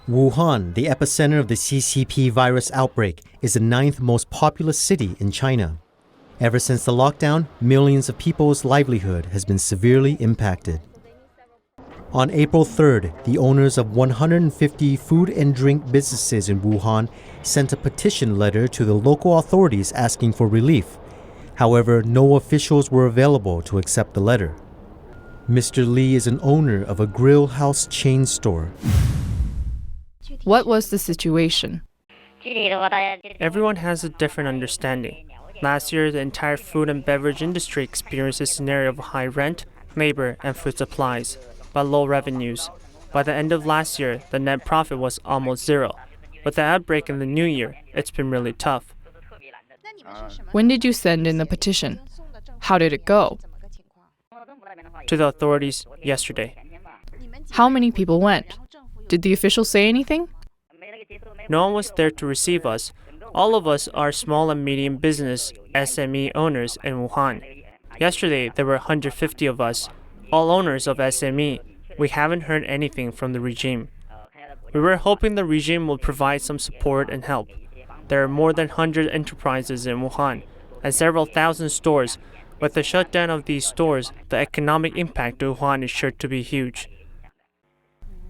Wuhan, the epicenter of the CCP virus outbreak, is the 9th most populous city in China. Ever since the lockdown, millions of people's livelihood has been severely impacted. On April 3rd, the owners of 150 food and drink businesses in Wuhan sent a petition letter to the local authorities asking for relief. However, no officials were available to accept the letter. Mr. Lee is an owner of a grill house chain store. What was the situation? Everyone has a different understanding. Last year, the entire food and beverage industry experienced a scenario of high rent, labor, and food supplies, but low revenues. By the end of last year, the net profit was almost zero. With the outbreak in the new year, it's been really tough. When did you send in the petition? How did it go? To the authorities yesterday. How many people went? Did the officials say anything? No one was there to receive us. All of us are small and medium business SME owners in Wuhan. Yesterday, there were 150 of us, all owners of SME. We haven't heard anything from the regime. We were hoping the regime would provide some support and help. There are more than 100 enterprises in Wuhan and several thousand stores. With the shutdown of these stores, the economic impact to Wuhan is sure to be huge.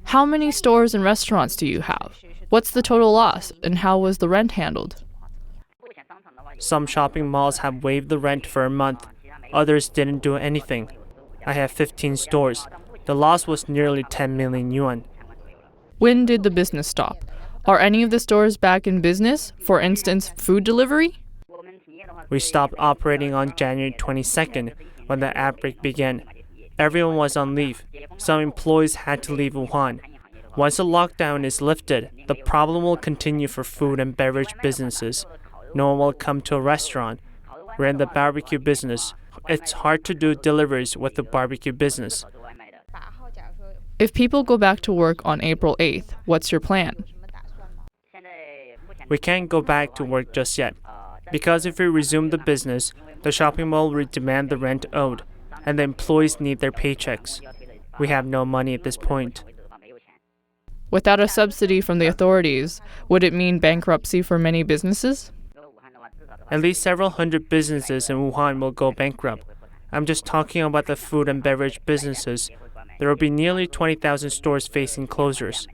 How many stores and restaurants do you have? What's the total loss, and how was the rent handled? Some shopping malls have waived the rent for a month. Others didn't do anything. I have 15 stores. The loss was nearly 10 million yuan. When did the business stop? Are any of the stores back in business? For instance, food delivery? We stopped operating on January 22nd when the outbreak began. Everyone was on leave. Some employees had to leave Wuhan. Once the lockdown is lifted, the problem will continue for food and beverage businesses. No one will come to a restaurant. We're in the barbecue business. It's hard to do deliveries with the barbecue business. If people go back to work on April 8th, what's your plan? We can't go back to work just yet, because if we resume the business, the shopping mall will demand the rent owed, and the employees need their paychecks. We have no money at this point. Without a subsidy from the authorities, would it mean bankruptcy for many businesses? At least several hundred businesses in Wuhan will go bankrupt. I'm just talking about the food and beverage businesses. There will be nearly 20,000 stores facing closures.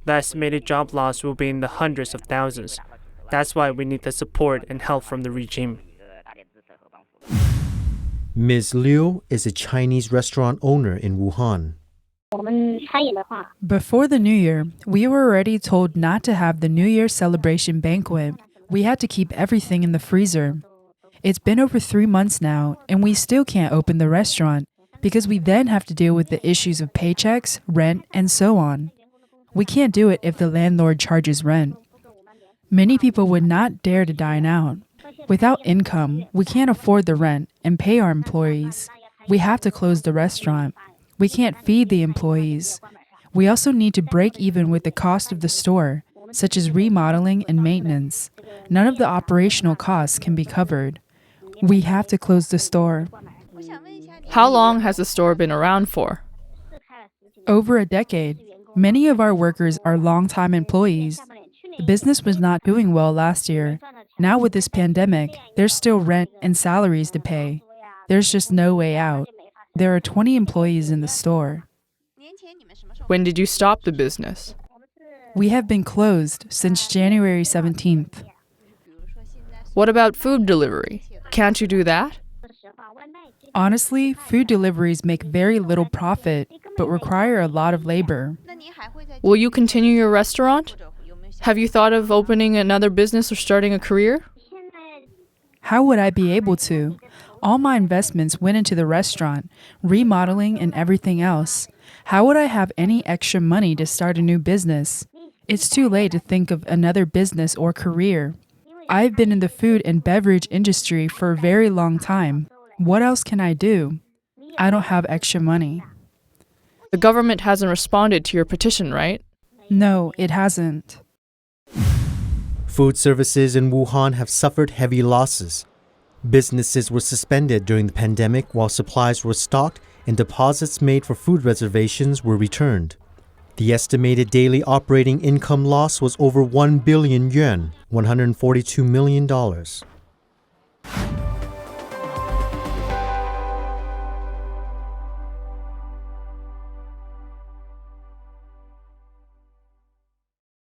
The estimated job loss will be in the hundreds of thousands. That's why we need the support and help from the regime. Ms. Liu is a Chinese restaurant owner in Wuhan. Before the New Year, we were already told not to have the New Year celebration banquet. We had to keep everything in the freezer. It's been over 3 months now, and we still can't open the restaurant because we then have to deal with the issues of paychecks, rent, and so on. We can't do it if the landlord charges rent. Many people would not dare to dine out. Without income, we can't afford the rent and pay our employees. We have to close the restaurant. We can't feed the employees. We also need to break even with the cost of the store, such as remodeling and maintenance. None of the operational costs can be covered. We have to close the store. How long has the store been around for? Over a decade. Many of our workers are long-time employees. The business was not doing well last year. Now with this pandemic, there's still rent and salaries to pay. There's just no way out. There are 20 employees in the store. When did you stop the business? We have been closed since January 17th. What about food delivery? Can't you do that? Honestly, food deliveries make very little profit, but require a lot of labor. Will you continue your restaurant? Have you thought of opening another business or starting a career? How would I be able to? All my investments went into the restaurant, remodeling and everything else. How would I have any extra money to start a new business? It's too late to think of another business or career. I've been in the food and beverage industry for a very long time. What else can I do? I don't have extra money. The government hasn't responded to your petition, right? No, it hasn't. Food services in Wuhan have suffered heavy losses. Businesses were suspended during the pandemic while supplies were stocked and deposits made for food reservations were returned. The estimated daily operating income loss was over 1 billion yuan, $142 million.